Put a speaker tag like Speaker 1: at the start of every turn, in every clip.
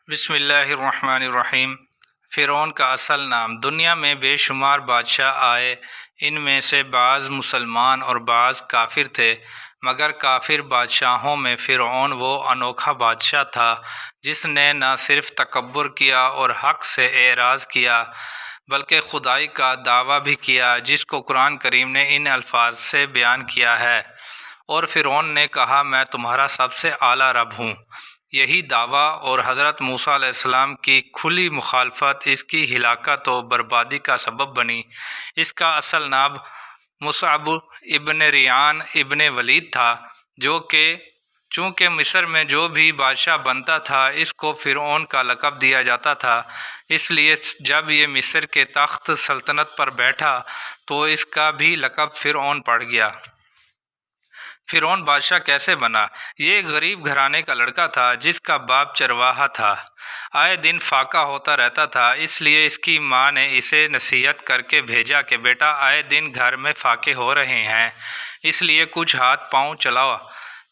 Speaker 1: بسم اللہ الرحمن الرحیم۔ فرعون کا اصل نام۔ دنیا میں بے شمار بادشاہ آئے، ان میں سے بعض مسلمان اور بعض کافر تھے، مگر کافر بادشاہوں میں فرعون وہ انوکھا بادشاہ تھا جس نے نہ صرف تکبر کیا اور حق سے اعراض کیا بلکہ خدائی کا دعویٰ بھی کیا، جس کو قرآن کریم نے ان الفاظ سے بیان کیا ہے۔ اور فرعون نے کہا، میں تمہارا سب سے اعلیٰ رب ہوں۔ یہی دعویٰ اور حضرت موسیٰ علیہ السلام کی کھلی مخالفت اس کی ہلاکت و بربادی کا سبب بنی۔ اس کا اصل نام مصعب ابن ریان ابن ولید تھا، چونکہ مصر میں جو بھی بادشاہ بنتا تھا اس کو فرعون کا لقب دیا جاتا تھا، اس لیے جب یہ مصر کے تخت سلطنت پر بیٹھا تو اس کا بھی لقب فرعون پڑ گیا۔ فرعون بادشاہ کیسے بنا؟ یہ ایک غریب گھرانے کا لڑکا تھا جس کا باپ چرواہا تھا۔ آئے دن فاقہ ہوتا رہتا تھا، اس لیے اس کی ماں نے اسے نصیحت کر کے بھیجا کہ بیٹا آئے دن گھر میں فاقے ہو رہے ہیں، اس لیے کچھ ہاتھ پاؤں چلاؤ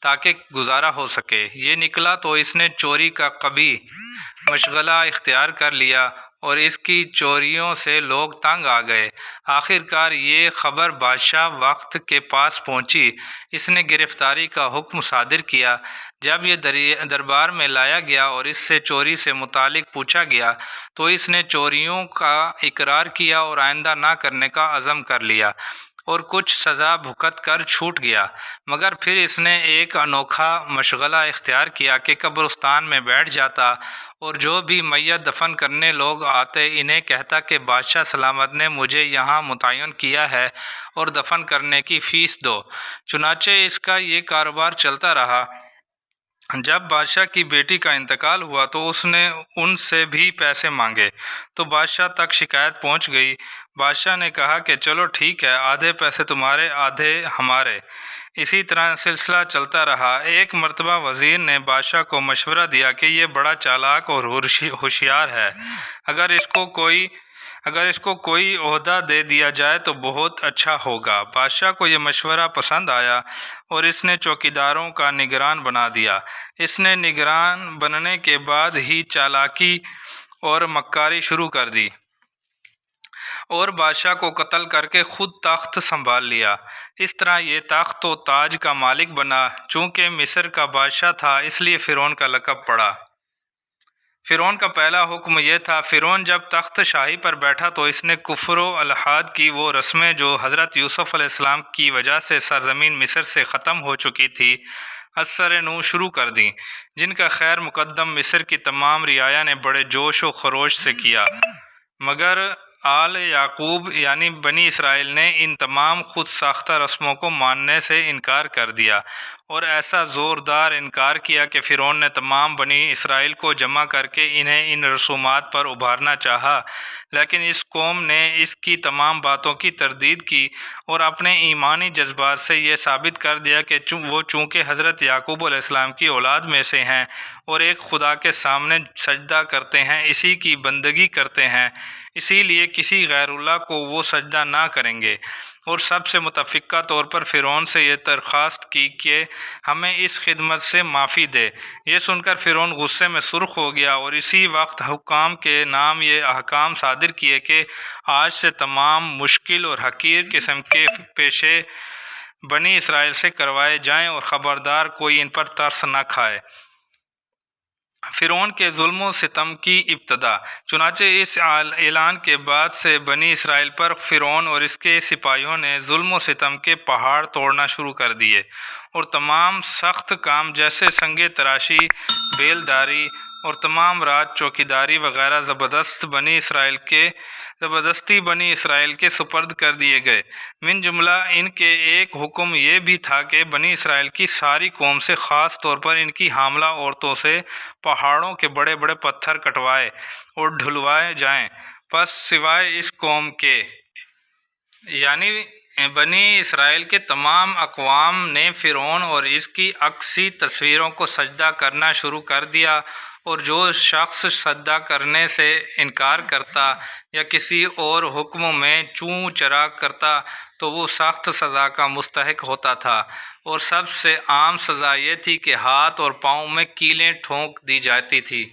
Speaker 1: تاکہ گزارا ہو سکے۔ یہ نکلا تو اس نے چوری کا قبیح مشغلہ اختیار کر لیا اور اس کی چوریوں سے لوگ تنگ آ گئے۔ آخرکار یہ خبر بادشاہ وقت کے پاس پہنچی۔ اس نے گرفتاری کا حکم صادر کیا۔ جب یہ دربار میں لایا گیا اور اس سے چوری سے متعلق پوچھا گیا تو اس نے چوریوں کا اقرار کیا اور آئندہ نہ کرنے کا عزم کر لیا اور کچھ سزا بھگت کر چھوٹ گیا۔ مگر پھر اس نے ایک انوکھا مشغلہ اختیار کیا کہ قبرستان میں بیٹھ جاتا اور جو بھی میت دفن کرنے لوگ آتے انہیں کہتا کہ بادشاہ سلامت نے مجھے یہاں متعین کیا ہے اور دفن کرنے کی فیس دو۔ چنانچہ اس کا یہ کاروبار چلتا رہا۔ جب بادشاہ کی بیٹی کا انتقال ہوا تو اس نے ان سے بھی پیسے مانگے تو بادشاہ تک شکایت پہنچ گئی۔ بادشاہ نے کہا کہ چلو ٹھیک ہے، آدھے پیسے تمہارے آدھے ہمارے۔ اسی طرح سلسلہ چلتا رہا۔ ایک مرتبہ وزیر نے بادشاہ کو مشورہ دیا کہ یہ بڑا چالاک اور ہوشیار ہے، اگر اس کو کوئی عہدہ دے دیا جائے تو بہت اچھا ہوگا۔ بادشاہ کو یہ مشورہ پسند آیا اور اس نے چوکیداروں کا نگران بنا دیا۔ اس نے نگران بننے کے بعد ہی چالاکی اور مکاری شروع کر دی اور بادشاہ کو قتل کر کے خود تخت سنبھال لیا۔ اس طرح یہ تخت و تاج کا مالک بنا۔ چونکہ مصر کا بادشاہ تھا اس لیے فرعون کا لقب پڑا۔ فرعون کا پہلا حکم یہ تھا، فرعون جب تخت شاہی پر بیٹھا تو اس نے کفر و الحاد کی وہ رسمیں جو حضرت یوسف علیہ السلام کی وجہ سے سرزمین مصر سے ختم ہو چکی تھی از سر نو شروع کر دیں، جن کا خیر مقدم مصر کی تمام رعایا نے بڑے جوش و خروش سے کیا، مگر آل یعقوب یعنی بنی اسرائیل نے ان تمام خود ساختہ رسموں کو ماننے سے انکار کر دیا اور ایسا زوردار انکار کیا کہ فرعون نے تمام بنی اسرائیل کو جمع کر کے انہیں ان رسومات پر ابھارنا چاہا، لیکن اس قوم نے اس کی تمام باتوں کی تردید کی اور اپنے ایمانی جذبات سے یہ ثابت کر دیا کہ وہ چونکہ حضرت یعقوب علیہ السلام کی اولاد میں سے ہیں اور ایک خدا کے سامنے سجدہ کرتے ہیں، اسی کی بندگی کرتے ہیں، اسی لیے کسی غیر اللہ کو وہ سجدہ نہ کریں گے، اور سب سے متفقہ طور پر فرعون سے یہ درخواست کی کہ ہمیں اس خدمت سے معافی دے۔ یہ سن کر فرعون غصے میں سرخ ہو گیا اور اسی وقت حکام کے نام یہ احکام صادر کیے کہ آج سے تمام مشکل اور حقیر قسم کے پیشے بنی اسرائیل سے کروائے جائیں اور خبردار کوئی ان پر ترس نہ کھائے۔ فرعون کے ظلم و ستم کی ابتدا۔ چنانچہ اس اعلان کے بعد سے بنی اسرائیل پر فرعون اور اس کے سپاہیوں نے ظلم و ستم کے پہاڑ توڑنا شروع کر دیے اور تمام سخت کام جیسے سنگ تراشی، بیلداری اور تمام رات چوکیداری وغیرہ زبردستی بنی اسرائیل کے سپرد کر دیے گئے۔ من جملہ ان کے ایک حکم یہ بھی تھا کہ بنی اسرائیل کی ساری قوم سے، خاص طور پر ان کی حاملہ عورتوں سے پہاڑوں کے بڑے بڑے پتھر کٹوائے اور ڈھلوائے جائیں، پس سوائے اس قوم کے یعنی بنی اسرائیل کے تمام اقوام نے فرعون اور اس کی عکسی تصویروں کو سجدہ کرنا شروع کر دیا، اور جو شخص سجدہ کرنے سے انکار کرتا یا کسی اور حکم میں چوں چرا کرتا تو وہ سخت سزا کا مستحق ہوتا تھا، اور سب سے عام سزا یہ تھی کہ ہاتھ اور پاؤں میں کیلیں ٹھونک دی جاتی تھی۔